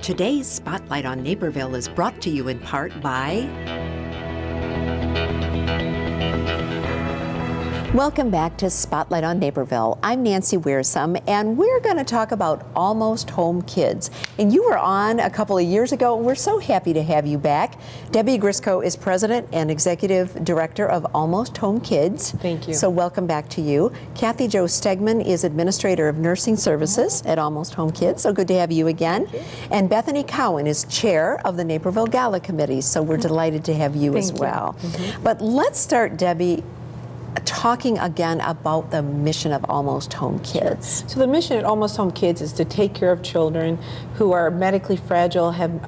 Today's Spotlight on Naperville is brought to you in part by... Welcome back to Spotlight on Naperville. I'm Nancy Wearsome, and we're going to talk about Almost Home Kids. And you were on a couple of years ago, and we're so happy to have you back. Debbie Grisco is President and Executive Director of Almost Home Kids. Thank you. So welcome back to you. Kathy Jo Stegman is Administrator of Nursing Services at Almost Home Kids. So good to have you again. Thank you. And Bethany Cowan is Chair of the Naperville Gala Committee. So we're delighted to have you as well. But let's start, Debbie, talking again about the mission of Almost Home Kids. So the mission at Almost Home Kids is to take care of children who are medically fragile, have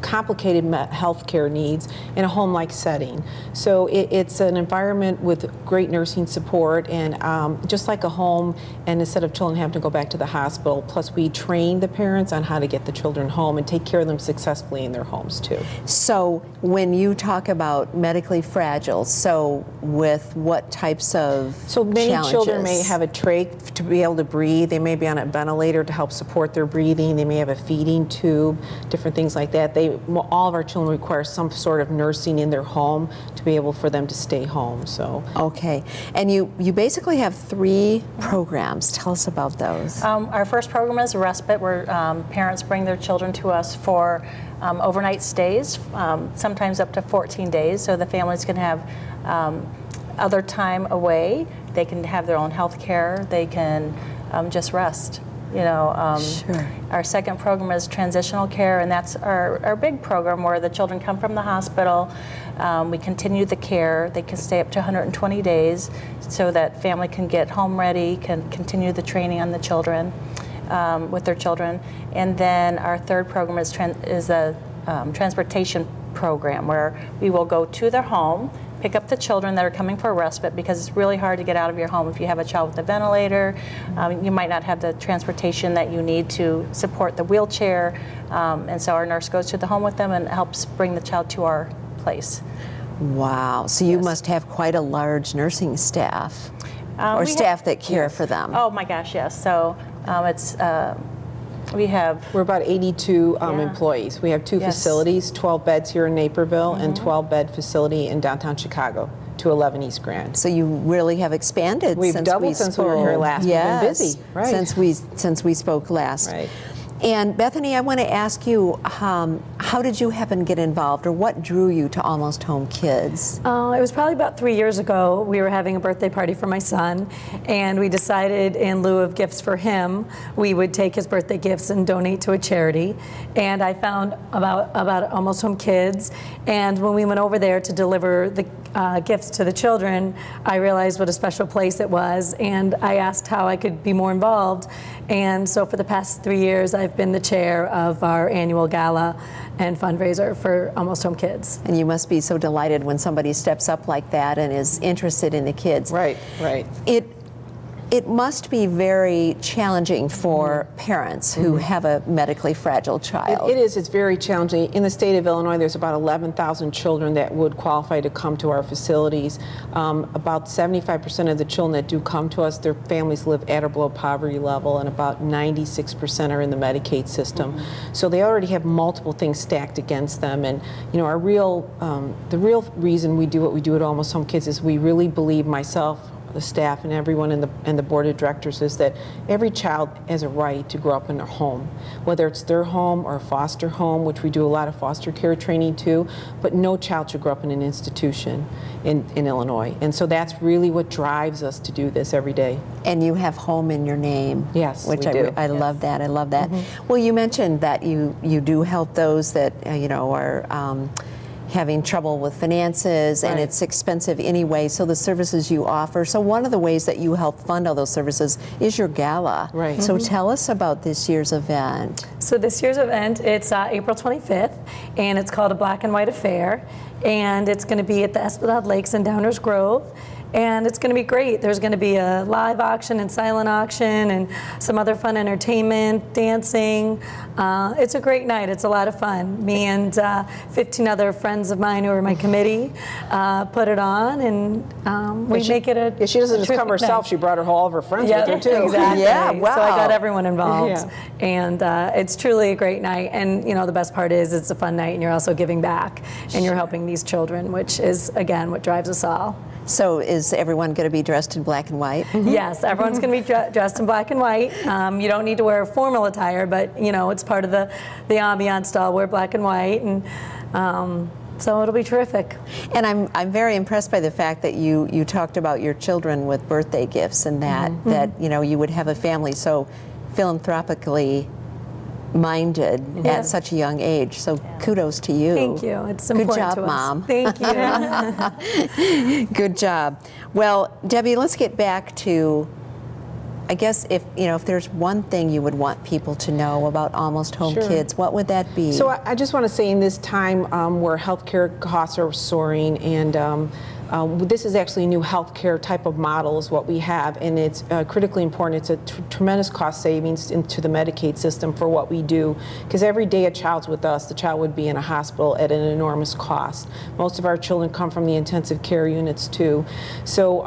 complicated health care needs in a home-like setting. So it's an environment with great nursing support and just like a home, and instead of children having to go back to the hospital, plus we train the parents on how to get the children home and take care of them successfully in their homes too. So when you talk about medically fragile, so with what types of So many challenges? children may have a trach to be able to breathe. They may be on a ventilator to help support their breathing. They may have a feeding tube, different things like that. All of our children require some sort of nursing in their home to be able for them to stay home. So okay, and you basically have 3 programs. Tell us about those. Our first program is Respite, where parents bring their children to us for overnight stays, sometimes up to 14 days, so the families can have other time away. They can have their own health care. They can just rest. Sure. Our second program is Transitional Care, and that's our big program where the children come from the hospital. We continue the care. They can stay up to 120 days so that family can get home ready, can continue the training on the children, with their children. And then our third program is a transportation program where we will go to their home, pick up the children that are coming for respite, because it's really hard to get out of your home if you have a child with a ventilator. You might not have the transportation that you need to support the wheelchair, and so our nurse goes to the home with them and helps bring the child to our place. Wow, so you must have quite a large nursing staff, or staff that care for them. Oh my gosh, yes. So we're about 82 employees. We have 2 facilities, 12 beds here in Naperville and 12-bed facility in downtown Chicago, 211 East Grand. So you really have expanded. We've doubled since we were here last. Yes, we've been busy, right? Since we spoke last. Right. And Bethany, I want to ask you, how did you happen to get involved, or what drew you to Almost Home Kids? It was probably about 3 years ago. We were having a birthday party for my son, and we decided in lieu of gifts for him, we would take his birthday gifts and donate to a charity. And I found about Almost Home Kids, and when we went over there to deliver the gifts to the children, I realized what a special place it was, and I asked how I could be more involved. And so for the past 3 years, I've been the chair of our annual gala and fundraiser for Almost Home Kids. And you must be so delighted when somebody steps up like that and is interested in the kids. Right, right. It must be very challenging for parents who have a medically fragile child. It is. It's very challenging. In the state of Illinois, there's about 11,000 children that would qualify to come to our facilities. About 75% of the children that do come to us, their families live at or below poverty level, and about 96% are in the Medicaid system. So they already have multiple things stacked against them. And our the real reason we do what we do at Almost Home Kids is we really believe, myself, the staff, and everyone in the board of directors, is that every child has a right to grow up in their home, whether it's their home or a foster home, which we do a lot of foster care training too, but no child should grow up in an institution in Illinois. And so that's really what drives us to do this every day. And you have home in your name. Yes, which we do. I love that. I love that. Well, you mentioned that you do help those that are having trouble with finances, and it's expensive anyway, so the services you offer. So one of the ways that you help fund all those services is your gala. Right. So tell us about this year's event. So this year's event, it's April 25th, and it's called A Black and White Affair, and it's going to be at the Esplanade Lakes in Downers Grove. and it's going to be great. There's going to be a live auction and silent auction and some other fun entertainment, dancing. It's a great night. It's a lot of fun. Me and 15 other friends of mine who are my committee put it on, and we make it a She doesn't just come terrific herself. night. She brought all of her friends with her, too. Exactly. Yeah, wow. So I got everyone involved, Yeah. and it's truly a great night. And you know, the best part is it's a fun night, and you're also giving back, and you're helping these children, which is again what drives us all. So is everyone going to be dressed in black and white? Yes, everyone's going to be dressed in black and white. You don't need to wear formal attire, but you know, it's part of the ambiance to all wear black and white, and so it'll be terrific. And I'm very impressed by the fact that you talked about your children with birthday gifts and that you know you would have a family so philanthropically minded at such a young age. So kudos to you. Thank you. It's Good important job, to us. Mom. Thank you. Good job. Well, Debbie, let's get back to, I guess if there's one thing you would want people to know about Almost Home Sure. Kids, what would that be? So I just want to say in this time where healthcare costs are soaring, and this is actually a new healthcare type of model is what we have, and it's critically important. It's a tremendous cost savings into the Medicaid system for what we do, because every day a child's with us, the child would be in a hospital at an enormous cost. Most of our children come from the intensive care units too. So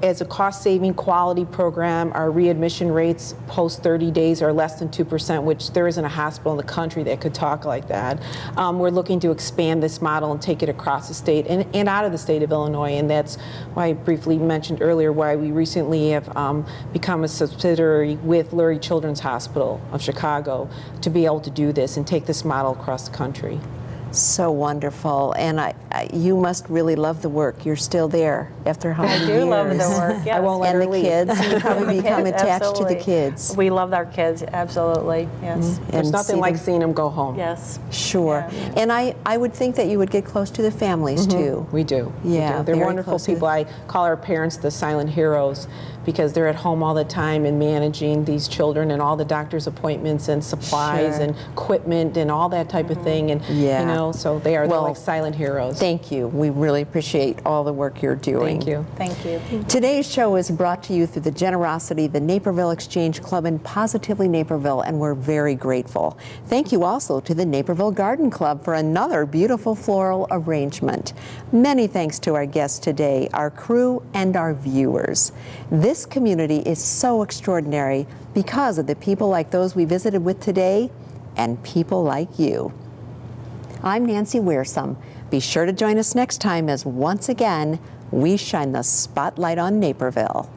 as a cost-saving quality program, our readmission rates post 30 days are less than 2%, which there isn't a hospital in the country that could talk like that. We're looking to expand this model and take it across the state and out of the state of Illinois. And that's why I briefly mentioned earlier why we recently have become a subsidiary with Lurie Children's Hospital of Chicago to be able to do this and take this model across the country. So wonderful. And you must really love the work. You're still there after how many I do years? love the work. Yes. I won't let And her the leave. kids, you probably become Kids, attached to absolutely. the kids. We love our kids, absolutely. Yes. There's And nothing see like them- seeing them go home. Yes. Sure. Yeah. And I would think that you would get close to the families too. We do. We Yeah, do. They're very wonderful close to people. I call our parents the silent heroes because they're at home all the time and managing these children and all the doctor's appointments and supplies Sure. and equipment and all that type of thing. And Yeah. so they are Well, like silent heroes. Thank you. We really appreciate all the work you're doing. Thank you. Thank you. Today's show is brought to you through the generosity of the Naperville Exchange Club and Positively Naperville, and we're very grateful. Thank you also to the Naperville Garden Club for another beautiful floral arrangement. Many thanks to our guests today, our crew, and our viewers. This community is so extraordinary because of the people like those we visited with today and people like you. I'm Nancy Wearsome. Be sure to join us next time as once again we shine the spotlight on Naperville.